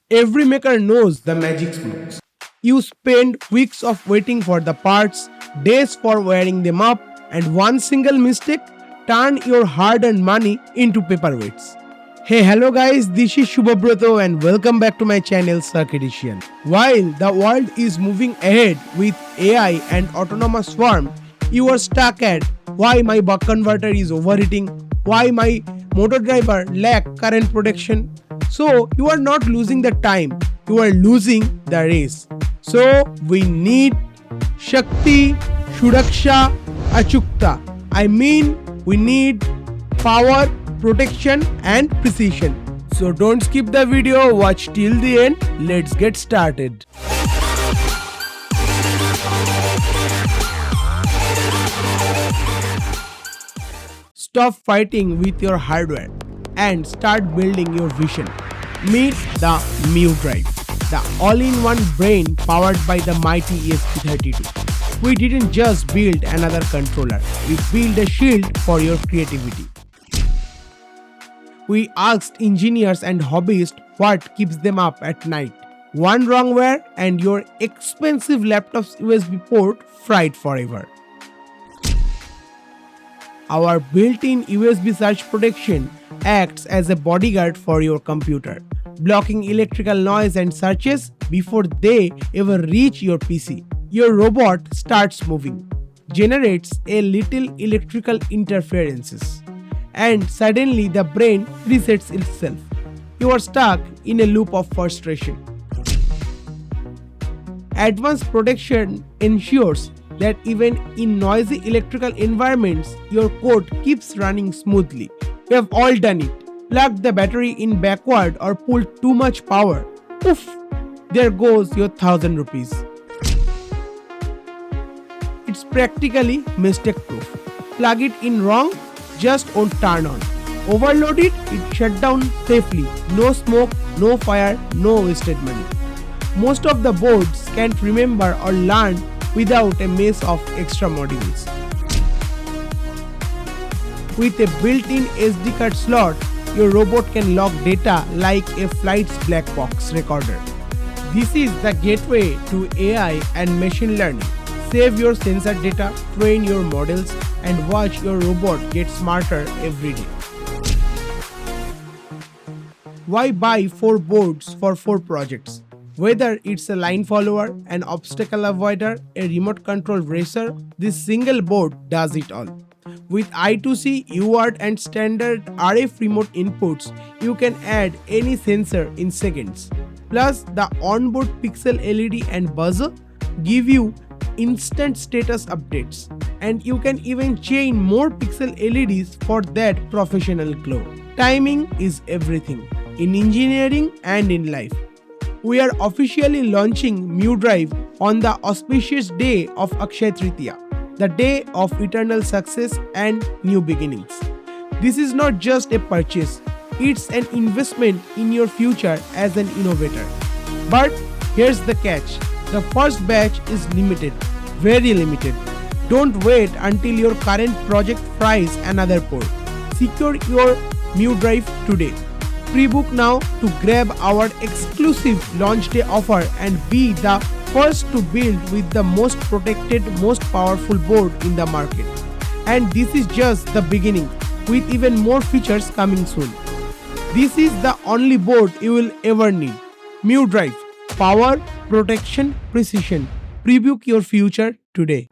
Every maker knows the magic smokes. You spend weeks of waiting for the parts, days for wiring them up, and one single mistake turn your hard-earned money into paperweights. Hey, hello guys, this is Shubhabroto and welcome back to my channel circuiTician. While the world is moving ahead with AI and autonomous swarm, you are stuck at why my buck converter is overheating, why my motor driver lack current protection. So you are not losing the time, you are losing the race. So we need Shakti, Suraksha, Achukta. We need power, protection and precision. So don't skip the video, watch till the end. Let's get started. Stop fighting with your hardware and start building your vision. Meet the Mu Drive, the all-in-one brain powered by the mighty ESP32. We didn't just build another controller, we built a shield for your creativity. We asked engineers and hobbyists what keeps them up at night. One wrong wear and your expensive laptop's USB port fried forever. Our built-in USB surge protection acts as a bodyguard for your computer, blocking electrical noise and surges before they ever reach your PC. Your robot starts moving, generates a little electrical interferences, and suddenly the brain resets itself. You are stuck in a loop of frustration. Advanced protection ensures that even in noisy electrical environments, your code keeps running smoothly. We have all done it. Plugged the battery in backward or pulled too much power. Oof! There goes your 1,000 rupees. It's practically mistake-proof. Plug it in wrong, just won't turn on. Overload it, it shut down safely. No smoke, no fire, no wasted money. Most of the boards can't remember or learn without a mess of extra modules. With a built-in SD card slot, your robot can log data like a flight's black box recorder. This is the gateway to AI and machine learning. Save your sensor data, train your models, and watch your robot get smarter every day. Why buy 4 boards for 4 projects? Whether it's a line follower, an obstacle avoider, a remote control racer, this single board does it all. With I2C, UART and standard RF remote inputs, you can add any sensor in seconds. Plus, the onboard pixel LED and buzzer give you instant status updates. And you can even chain more pixel LEDs for that professional glow. Timing is everything, in engineering and in life. We are officially launching Mu Drive on the auspicious day of Akshaya Tritiya, the day of eternal success and new beginnings. This is not just a purchase, it's an investment in your future as an innovator. But here's the catch, the first batch is limited, very limited. Don't wait until your current project fries another port. Secure your Mu Drive today. Pre-book now to grab our exclusive launch day offer and be the first to build with the most protected, most powerful board in the market. And this is just the beginning, with even more features coming soon. This is the only board you will ever need. Mu Drive, power, protection, precision. Pre-book your future today.